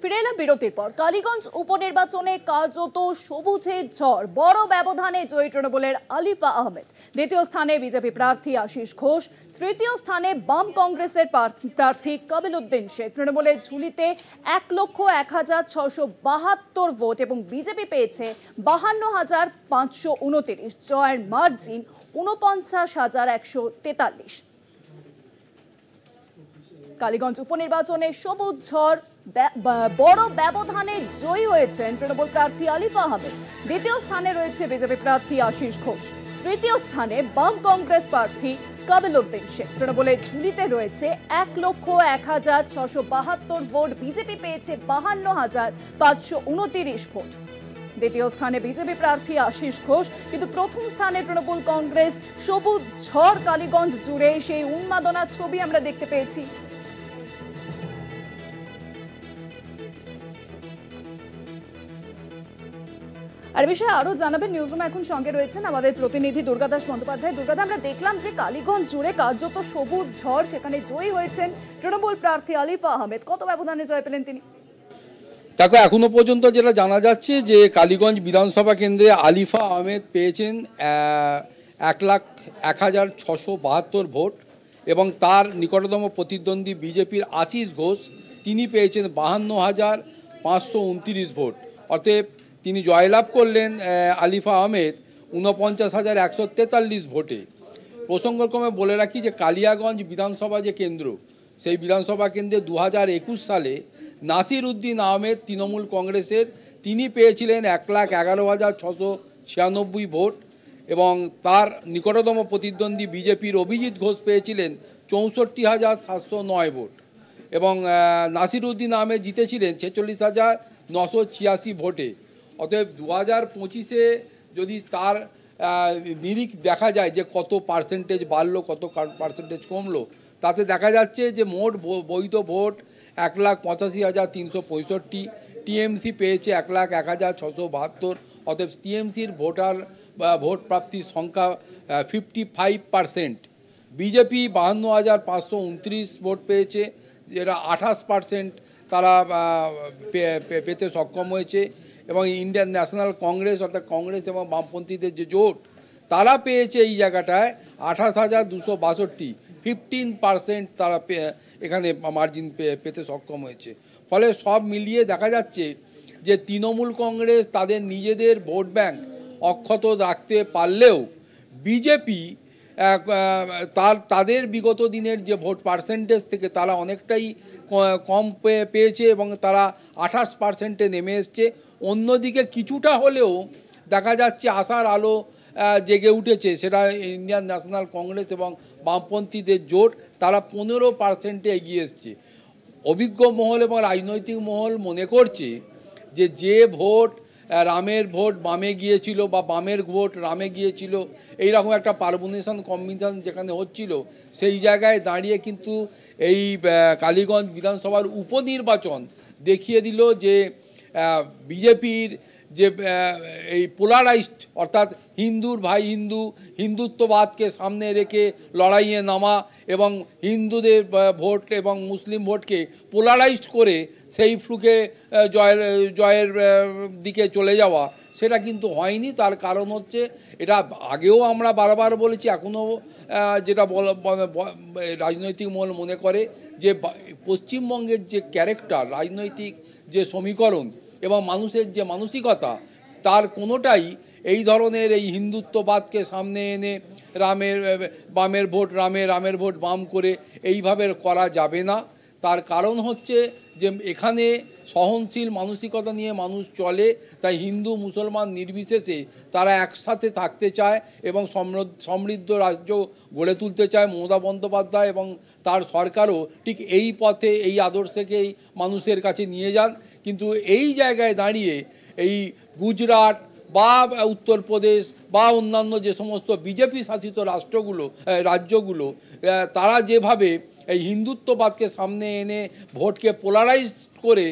ফিরে এলাম বিরতির পর। কালীগঞ্জ উপনির্বাচনে কার্যত সবুজের ঝড়, বড় ব্যবধানে জয়ী তৃণমূলের আলিফা আহমেদ। দ্বিতীয় স্থানে বিজেপি প্রার্থী আশিস ঘোষ, তৃতীয় স্থানে বাম কংগ্রেসের প্রার্থী কবিল উদ্দিন শেখ। তৃণমূলের ঝুলিতে 1,01,672 ভোট এবং বিজেপি পেয়েছে 52,529। জয়ের মার্জিন 49,143। কালীগঞ্জ উপনির্বাচনে সবুজ ঝড়, বড় ব্যবধানে জয়ী হয়েছেন তৃণমূল প্রার্থী আলিফা আহমেদ। দ্বিতীয় স্থানে রয়েছে বিজেপি প্রার্থী আশিস ঘোষ, তৃতীয় স্থানে বাম কংগ্রেস প্রার্থী কবিল উদ্দিন শেখ। তৃণমূলের ঝুলিতে রয়েছে 1,01,672 ভোট, বিজেপি পেয়েছে 52,529 ভোট। দ্বিতীয় স্থানে বিজেপি প্রার্থী আশিস ঘোষ, কিন্তু প্রথম স্থানে তৃণমূল কংগ্রেস। সবুজ ঝড় কালীগঞ্জ জুড়ে, সেই উন্মাদনার ছবি আমরা দেখতে পেয়েছি। আর বিষয়ে আরো জানাবেন নিউজরুমে এখন সঙ্গে রয়েছেন আমাদের প্রতিনিধি দুর্গাদাস বন্দ্যোপাধ্যায়। দুর্গাদা, আমরা দেখলাম যে কালীগঞ্জ জুড়ে কার্যত সবুজ ঝড়, সেখানে জয়ী হয়েছেন তৃণমূল প্রার্থী আলিফা আহমেদ। কত ব্যবধানে জয় পেলেন তিনি? দেখো, এখনো পর্যন্ত যেটা জানা যাচ্ছে যে কালীগঞ্জ বিধানসভা কেন্দ্রে আলিফা আহমেদ পেয়েছেন 1,01,672 ভোট এবং তার নিকটতম প্রতিদ্বন্দ্বী বিজেপির আশিস ঘোষ তিনি পেয়েছেন 52,529 ভোট। অতএব তিনি জয়লাভ করলেন আলিফা আহমেদ 49,143 ভোটে। প্রসঙ্গক্রমে বলে রাখি যে কালিয়াগঞ্জ বিধানসভা যে কেন্দ্র, সেই বিধানসভা কেন্দ্রে 2021 সালে নাসির উদ্দিন আহমেদ তৃণমূল কংগ্রেসের, তিনি পেয়েছিলেন 1,11,696 ভোট এবং তার নিকটতম প্রতিদ্বন্দ্বী বিজেপির অভিজিৎ ঘোষ পেয়েছিলেন 64,709 ভোট এবং নাসির উদ্দিন আহমেদ জিতেছিলেন 46,986 ভোটে। অতএব 2025-এ যদি তার নিরিখ দেখা যায় যে কত পার্সেন্টেজ বাড়লো, কত পার্সেন্টেজ কমলো, তাতে দেখা যাচ্ছে যে মোট বৈধ ভোট 1,85,365, টিএমসি পেয়েছে 1,01,672। অতএব টিএমসির ভোট প্রাপ্তির সংখ্যা 55%। বিজেপি 52,529 ভোট পেয়েছে, যেটা 28% তারা পেতে সক্ষম হয়েছে এবং ইন্ডিয়ান ন্যাশনাল কংগ্রেস অর্থাৎ কংগ্রেস এবং বামপন্থীদের যে জোট, তারা পেয়েছে এই জায়গাটায় 28,262, 15% তারা এখানে মার্জিন পেতে সক্ষম হয়েছে। ফলে সব মিলিয়ে দেখা যাচ্ছে যে তৃণমূল কংগ্রেস তাদের নিজেদের ভোট ব্যাংক অক্ষত রাখতে পারলেও বিজেপি তাদের বিগত দিনের যে ভোট পার্সেন্টেজ থেকে তারা অনেকটাই কম পেয়েছে এবং তারা 28%-এ নেমে এসছে। অন্যদিকে কিছুটা হলেও দেখা যাচ্ছে আশার আলো জেগে উঠেছে, সেটা ইন্ডিয়ান ন্যাশনাল কংগ্রেস এবং বামপন্থীদের জোট, তারা 15%-এ এগিয়ে এসছে। অভিজ্ঞ মহল এবং রাজনৈতিক মহল মনে করছে যে ভোট রামের ভোট বামে গিয়েছিল বা বামের ভোট রামে গিয়েছিল, এইরকম একটা পারমুনেশন কম্বিনেশন যেখানে হচ্ছিল, সেই জায়গায় দাঁড়িয়ে কিন্তু এই কালীগঞ্জ বিধানসভার উপনির্বাচন দেখিয়ে দিল যে বিজেপির যে এই পোলারাইজড অর্থাৎ হিন্দুর ভাই হিন্দুত্ববাদকে সামনে রেখে লড়াইয়ে নামা এবং হিন্দুদের ভোট এবং মুসলিম ভোটকে পোলারাইজড করে সেই ফ্লুকে জয়ের দিকে চলে যাওয়া, সেটা কিন্তু হয়নি। তার কারণ হচ্ছে, এটা আগেও আমরা বারবার বলেছি, এখনও যেটা রাজনৈতিক মহল মনে করে যে পশ্চিমবঙ্গের যে ক্যারেক্টার, রাজনৈতিক যে সমীকরণ এবং মানুষের যে মানসিকতা, তার কোনোটাই এই ধরনের এই হিন্দুত্ববাদকে সামনে এনে বামের ভোট রামের ভোট বাম করে এইভাবে করা যাবে না। তার কারণ হচ্ছে যে এখানে সহনশীল মানসিকতা নিয়ে মানুষ চলে, তাই হিন্দু মুসলমান নির্বিশেষে তারা একসাথে থাকতে চায় এবং সমৃদ্ধ রাজ্য গড়ে তুলতে চায়। মমতা বন্দ্যোপাধ্যায় এবং তার সরকারও ঠিক এই পথে, এই আদর্শকেই মানুষের কাছে নিয়ে যান। কিন্তু এই জায়গায় দাঁড়িয়ে এই গুজরাট বা উত্তরপ্রদেশ বা অন্যান্য যে সমস্ত বিজেপি শাসিত রাজ্যগুলো তারা যেভাবে এই হিন্দুত্ববাদকে সামনে এনে ভোটকে পোলারাইজ করে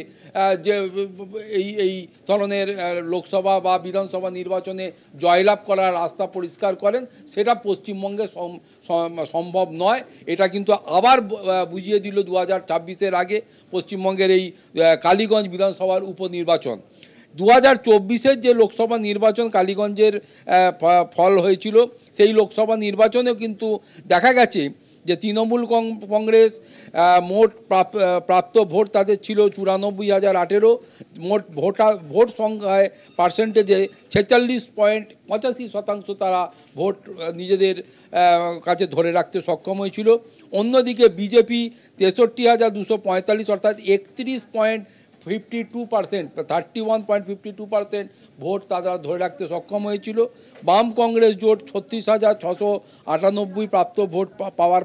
যে এই ধরনের লোকসভা বা বিধানসভা নির্বাচনে জয়লাভ করার রাস্তা পরিষ্কার করেন, সেটা পশ্চিমবঙ্গে সম্ভব নয়। এটা কিন্তু আবার বুঝিয়ে দিল 2026-এর আগে পশ্চিমবঙ্গের এই কালীগঞ্জ বিধানসভার উপনির্বাচন। 2024-এর যে লোকসভা নির্বাচন কালীগঞ্জের ফল হয়েছিল, সেই লোকসভা নির্বাচনেও কিন্তু দেখা গেছে যে তৃণমূল কংগ্রেস মোট প্রাপ্ত ভোট তাদের ছিল 94,018, মোট ভোট সংখ্যায় পার্সেন্টেজে 46.85% তারা ভোট নিজেদের কাছে ধরে রাখতে সক্ষম হয়েছিল। অন্যদিকে বিজেপি 63,245 অর্থাৎ 31.52% ভোট তারা ধরে রাখতে সক্ষম হয়েছিল। বাম কংগ্রেস জোট 36,698 প্রাপ্ত ভোট পাওয়ার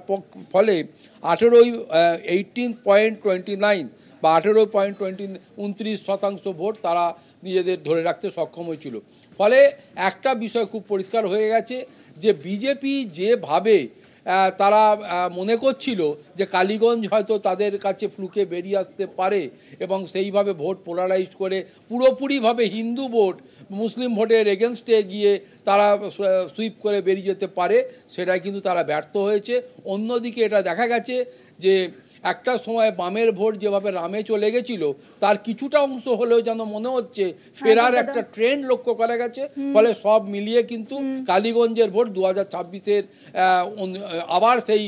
ফলে 18.29 বা 18.29% ভোট তারা নিজেদের ধরে রাখতে সক্ষম হয়েছিল। ফলে একটা বিষয় খুব পরিষ্কার হয়ে গেছে যে বিজেপি যেভাবে তারা মনে করছিল যে কালীগঞ্জ হয়তো তাদের কাছে ফ্লুকে বেরিয়ে আসতে পারে এবং সেইভাবে ভোট পোলারাইজ করে পুরোপুরিভাবে হিন্দু ভোট মুসলিম ভোটের এগেনস্টে গিয়ে তারা সুইপ করে বেরিয়ে যেতে পারে, সেটাই কিন্তু তারা ব্যর্থ হয়েছে। অন্যদিকে এটা দেখা গেছে যে একটা সময় বামের ভোট যেভাবে রামে চলে গেছিল, তার কিছুটা অংশ হলেও যেন মনে হচ্ছে ফেরার একটা ট্রেন্ড লক্ষ্য করা গেছে। ফলে সব মিলিয়ে কিন্তু কালীগঞ্জের ভোট 2026-এর আবার সেই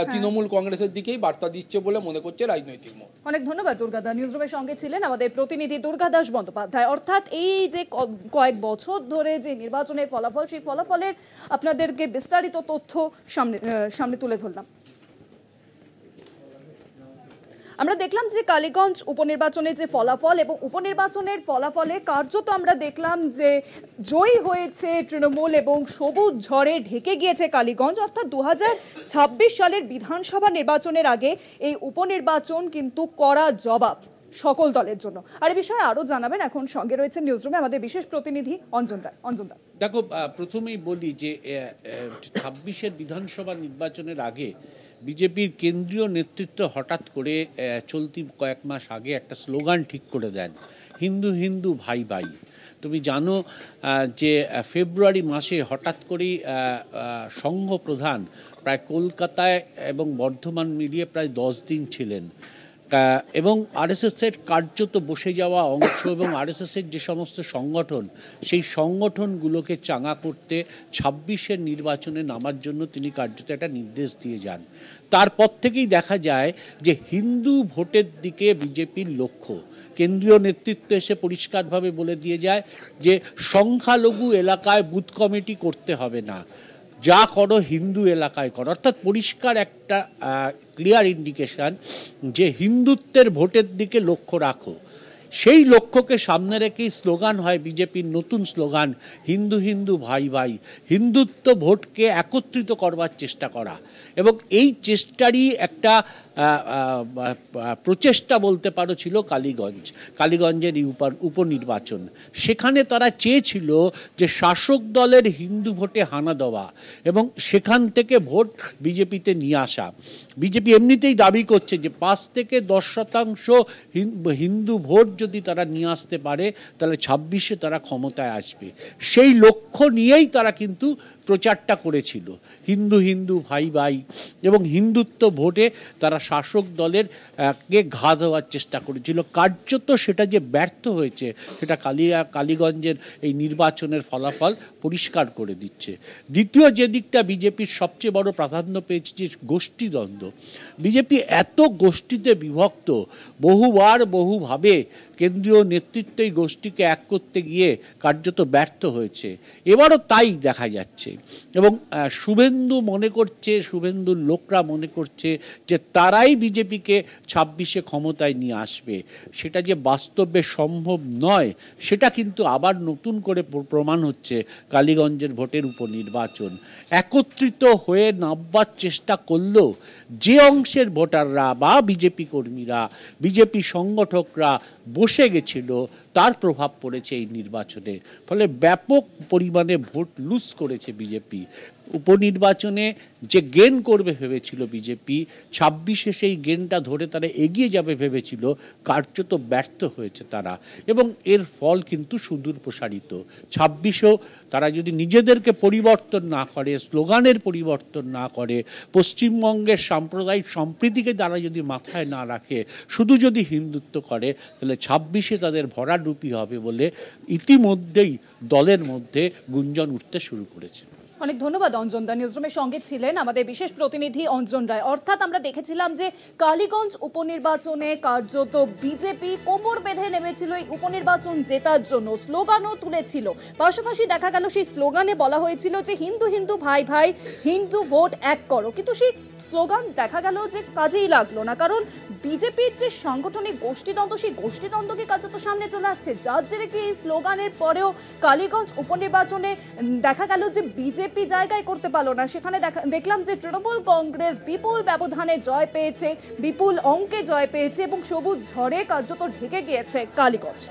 তৃণমূল কংগ্রেসের দিকেই বার্তা দিচ্ছে বলে মনে করছে রাজনৈতিক মহল। অনেক ধন্যবাদ দুর্গাদা। নিউজরুমের সঙ্গে ছিলেন আমাদের প্রতিনিধি দুর্গাদাস বন্দ্যোপাধ্যায়। অর্থাৎ এই যে কয়েক বছর ধরে যে নির্বাচনের ফলাফল, সেই ফলাফলের আপনাদেরকে বিস্তারিত তথ্য সামনে তুলে ধরলাম। আমরা দেখলাম যে কালীগঞ্জ উপনির্বাচনের যে ফলাফল এবং উপনির্বাচনের ফলাফলে কার্যত আমরা দেখলাম যে জয়ী হয়েছে তৃণমূল এবং সবুজ ঝড়ে ঢেকে গিয়েছে কালীগঞ্জ। অর্থাৎ 2026 সালের বিধানসভা নির্বাচনের আগে এই উপনির্বাচন কিন্তু কড়া জবাব সকল দলের জন্য। আর এই বিষয়ে আরও জানাবেন, এখন সঙ্গে রয়েছে নিউজরুমে আমাদের বিশেষ প্রতিনিধি অঞ্জন রায়। অঞ্জন দা, দেখো, প্রথমেই বলি যে 26-এর বিধানসভা নির্বাচনের আগে বিজেপির কেন্দ্রীয় নেতৃত্ব হঠাৎ করে চলতি কয়েক মাস আগে একটা স্লোগান ঠিক করে দেন, হিন্দু হিন্দু ভাই ভাই। তুমি জানো যে ফেব্রুয়ারি মাসে হঠাৎ করেই সংঘ প্রধান প্রায় কলকাতায় এবং বর্ধমান মিলিয়ে প্রায় 10 দিন ছিলেন এবং আরএসএসের কার্যত বসে যাওয়া অংশ এবং আরএসএসের যে সমস্ত সংগঠন, সেই সংগঠনগুলোকে চাঙা করতে 26-এর নির্বাচনে নামার জন্য তিনি কার্যত একটা নির্দেশ দিয়ে যান। তারপর থেকেই দেখা যায় যে হিন্দু ভোটের দিকে বিজেপির লক্ষ্য। কেন্দ্রীয় নেতৃত্ব এসে পরিষ্কারভাবে বলে দিয়ে যায় যে সংখ্যালঘু এলাকায় বুথ কমিটি করতে হবে না, যা করো হিন্দু এলাকায় করো। অর্থাৎ পরিষ্কার একটা ক্লিয়ার ইন্ডিকেশন যে হিন্দুত্বের ভোটের দিকে লক্ষ্য রাখো। সেই লক্ষ্যকে সামনে রেখেই স্লোগান হয় বিজেপির নতুন স্লোগান, হিন্দু হিন্দু ভাই ভাই। হিন্দুত্ব ভোটকে একত্রিত করবার চেষ্টা করা এবং এই চেষ্টারই একটা প্রচেষ্টা বলতে পারো ছিল কালীগঞ্জের এই উপনির্বাচন। সেখানে তারা চেয়েছিল যে শাসক দলের হিন্দু ভোটে হানা দেওয়া এবং সেখান থেকে ভোট বিজেপিতে নিয়ে আসা। বিজেপি এমনিতেই দাবি করছে যে 5 থেকে 10% হিন্দু ভোট যদি তারা নিয়ে আসতে পারে তাহলে 26-এ তারা ক্ষমতায় আসবে। সেই লক্ষ্য নিয়েই তারা কিন্তু প্রচারটা করেছিল, হিন্দু হিন্দু ভাই ভাই, এবং হিন্দুত্ব ভোটে তারা শাসক দলের কে ঘা দেওয়ার চেষ্টা করেছিল। কার্যত সেটা যে ব্যর্থ হয়েছে সেটা কালীগঞ্জের এই নির্বাচনের ফলাফল পরিষ্কার করে দিচ্ছে। দ্বিতীয় যে দিকটা বিজেপির সবচেয়ে বড় প্রাধান্য পেয়েছে যে গোষ্ঠীদ্বন্দ্ব। বিজেপি এত গোষ্ঠীতে বিভক্ত, বহুভাবে কেন্দ্রীয় নেতৃত্ব এই গোষ্ঠীকে এক করতে গিয়ে কার্যত ব্যর্থ হয়েছে। এবারও তাই দেখা যাচ্ছে এবং শুভেন্দুর লোকরা মনে করছে যে তারাই বিজেপিকে 26-এ ক্ষমতায় নিয়ে আসবে। সেটা যে বাস্তবে সম্ভব নয় সেটা কিন্তু আবার নতুন করে প্রমাণ হচ্ছে কালীগঞ্জের ভোটের উপনির্বাচন। একত্রিত হয়ে নামবার চেষ্টা করলেও যে অংশের ভোটাররা বা বিজেপি কর্মীরা, বিজেপি সংগঠকরা বসে গেছিল, তার প্রভাব পড়েছে এই নির্বাচনে। ফলে ব্যাপক পরিমাণে ভোট লুজ করেছে বিজেপি। উপনির্বাচনে যে গেন করবে ভেবেছিল বিজেপি, 26-এ সেই গেনটা ধরে তারা এগিয়ে যাবে ভেবেছিল, কার্যত ব্যর্থ হয়েছে তারা, এবং এর ফল কিন্তু সুদূর প্রসারিত। 26-এও তারা যদি নিজেদেরকে পরিবর্তন না করে, স্লোগানের পরিবর্তন না করে, পশ্চিমবঙ্গের সাম্প্রদায়িক সম্প্রীতিকে তারা যদি মাথায় না রাখে, শুধু যদি হিন্দুত্ব করে, তাহলে 26-এ তাদের ভরাডুবি হবে বলে ইতিমধ্যেই দলের মধ্যে গুঞ্জন উঠতে শুরু করেছে। অনেক ধন্যবাদ অঞ্জন দা। নিউজরুমের সঙ্গে ছিলেন আমাদের বিশেষ প্রতিনিধি অঞ্জন রায়। অর্থাৎ আমরা দেখেছিলাম যে কালীগঞ্জ উপনির্বাচনে কার্যত বিজেপি কোমর বেঁধে নেমেছিল এই উপনির্বাচন জেতার জন্য, স্লোগানও তুলেছিল। পাশাপাশি দেখা গেল সেই স্লোগানে বলা হয়েছিল যে হিন্দু হিন্দু ভাই ভাই, হিন্দু ভোট এক করো, কিন্তু সেই স্লোগান দেখা গেল যে কাজেই লাগলো না, কারণ বিজেপির যে সাংগঠনিক গোষ্ঠীদ্বন্দ্ব, সেই গোষ্ঠীদ্বন্দ্বকে কার্যত সামনে চলে আসছে, যার জেরে কি এই স্লোগানের পরেও কালীগঞ্জ উপনির্বাচনে দেখা গেল যে বিজেপি জায়গায় করতে পারলো না। সেখানে দেখলাম যে তৃণমূল কংগ্রেস বিপুল ব্যবধানে জয় পেয়েছে, বিপুল অঙ্কে জয় পেয়েছে এবং সবুজ ঝড়ে কার্যত ঢেকে গিয়েছে কালীগঞ্জ।